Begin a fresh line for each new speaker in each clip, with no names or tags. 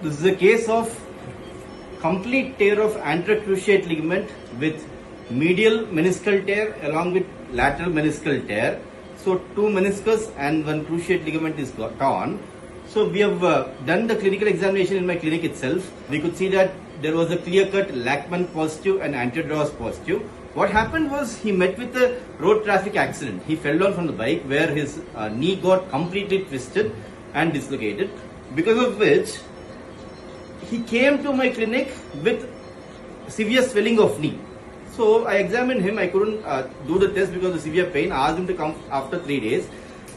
This is a case of complete tear of anterior cruciate ligament with medial meniscal tear along with lateral meniscal tear. So two meniscus and one cruciate ligament is torn. So we have done the clinical examination in my clinic itself. We could see that there was a clear-cut Lachman positive and anterior draws positive. What happened was he met with a road traffic accident. He fell down from the bike where his knee got completely twisted and dislocated, because of which he came to my clinic with severe swelling of knee. So I examined him. I couldn't do the test because of severe pain. I asked him to come after 3 days.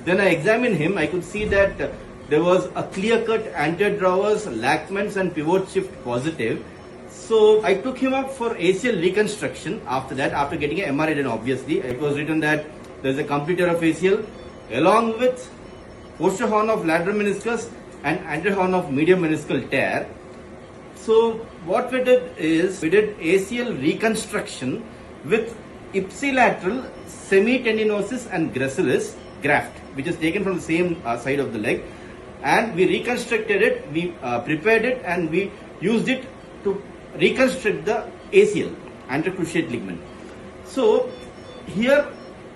Then I examined him. I could see that there was a clear-cut anterior drawers, Lachmans and pivot shift positive. So I took him up for ACL reconstruction after that, after getting an MRI done obviously. It was written that there is a complete tear of ACL along with posterior horn of lateral meniscus and anterior horn of medial meniscal tear. So what we did is, we did ACL reconstruction with ipsilateral semitendinosus and gracilis graft, which is taken from the same side of the leg. And we reconstructed it, we prepared it, and we used it to reconstruct the ACL, anterior cruciate ligament. So here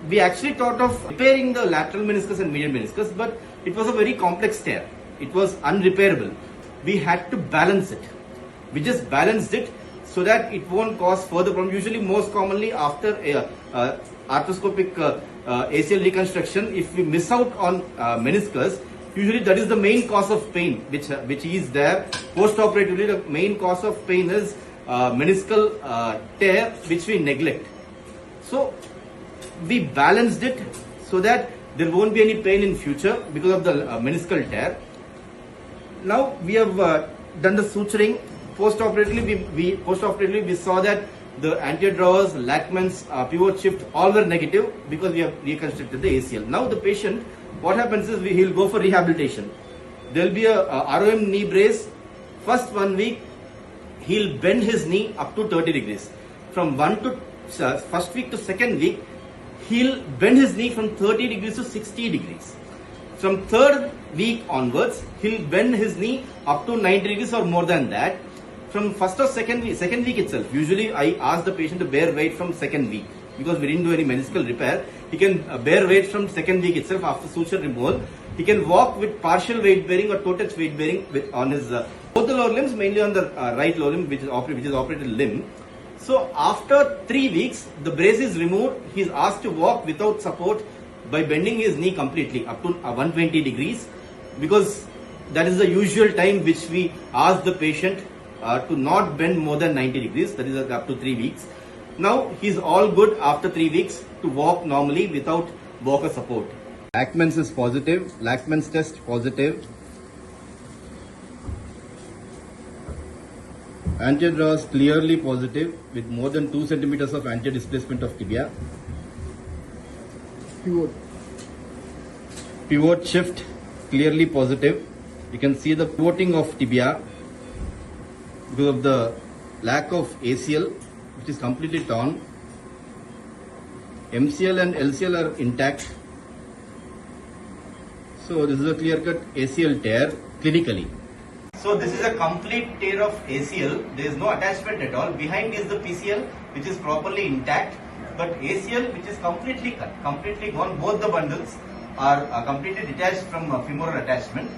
we actually thought of repairing the lateral meniscus and medial meniscus, but it was a very complex tear. It was unrepairable. We had to balance it. We just balanced it so that it won't cause further problem. Usually, most commonly after arthroscopic ACL reconstruction, if we miss out on meniscus, usually that is the main cause of pain which is there. Post-operatively, the main cause of pain is meniscal tear, which we neglect. So we balanced it so that there won't be any pain in future because of the meniscal tear. Now we have done the suturing. Post-operatively, we saw that the anterior drawers, Lachmans, pivot shift, all were negative because we have reconstructed the ACL. Now the patient, what happens is he'll go for rehabilitation. There will be a ROM knee brace. First 1 week, he'll bend his knee up to 30 degrees. From first week to second week, he'll bend his knee from 30 degrees to 60 degrees. From third week onwards, he'll bend his knee up to 90 degrees or more than that. From first or second week itself, usually I ask the patient to bear weight from second week because we didn't do any meniscal repair. He can bear weight from second week itself after suture removal. He can walk with partial weight bearing or toe-touch weight bearing on his both the lower limbs, mainly on the right lower limb, which is operated limb. So after 3 weeks, the brace is removed. He is asked to walk without support by bending his knee completely up to 120 degrees, because that is the usual time which we ask the patient to not bend more than 90 degrees. That is up to 3 weeks. Now he is all good after 3 weeks to walk normally without walker support. Lachman's is positive. Lachman's test positive. Anterior draws clearly positive with more than 2 centimeters of anterior displacement of tibia. Pivot shift clearly positive. You can see the pivoting of tibia because of the lack of ACL, which is completely torn. MCL and LCL are intact. So this is a clear-cut ACL tear clinically. So this is a complete tear of ACL. There is no attachment at all. Behind is the PCL, which is properly intact, but ACL, which is completely cut, completely gone. Both the bundles are completely detached from femoral attachment.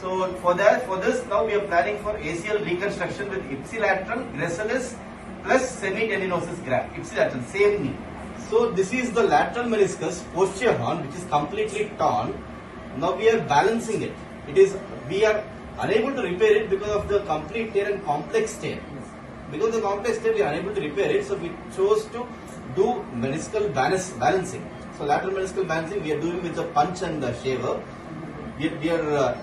So for this now we are planning for ACL reconstruction with ipsilateral, gracilis plus semitendinosus graft. Ipsilateral, same knee. So this is the lateral meniscus posterior horn, which is completely torn. Now we are balancing it. We are unable to repair it because of the complete tear and complex tear. Because of the complex tear, we are unable to repair it. So we chose to do meniscal balancing. So lateral meniscal balancing we are doing with the punch and the shaver. We are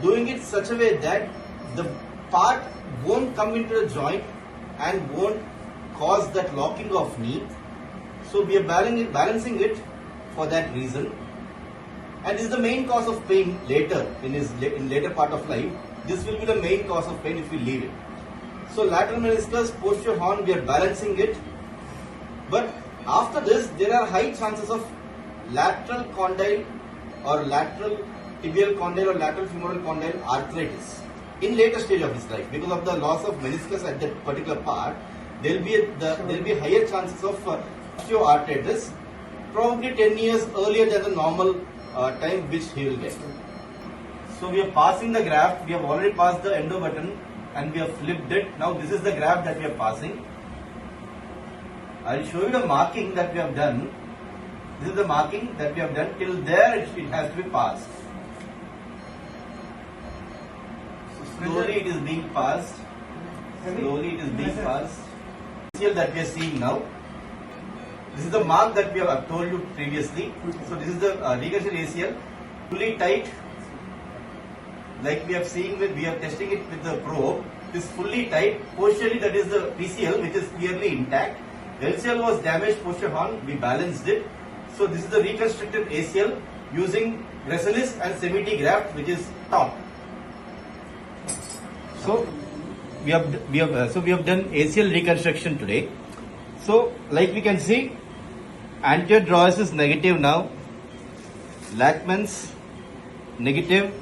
doing it such a way that the part won't come into the joint and won't cause that locking of knee. So we are balancing it for that reason. And this is the main cause of pain later in later part of life. This will be the main cause of pain if we leave it. So lateral meniscus, posterior horn, we are balancing it. But after this, there are high chances of lateral condyle or lateral tibial condyle or lateral femoral condyle arthritis. in later stage of his life, because of the loss of meniscus at that particular part, there will be higher chances of osteoarthritis, probably 10 years earlier than the normal time which he will get. So we are passing the graft. We have already passed the endo button and we have flipped it. Now this is the graft that we are passing. I will show you the marking that we have done. This is the marking that we have done. Till there it has to be passed. So slowly it is being passed. Slowly it is being passed. ACL that we are seeing now. This is the mark that we have told you previously. So this is the reconstructed ACL, fully tight. Like we have seen, we are testing it with the probe. This fully tight. Posteriorly, that is the PCL, which is clearly intact. LCL was damaged posterior horn. We balanced it. So this is the reconstructed ACL using gracilis and semitendinosus graft, which is top. So we have done ACL reconstruction today. So like we can see, anterior draws is negative now. Lachman's negative.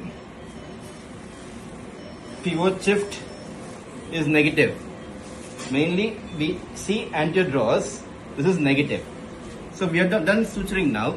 Pivot shift is negative. Mainly we see anterior draws. This is negative. So we have done suturing now.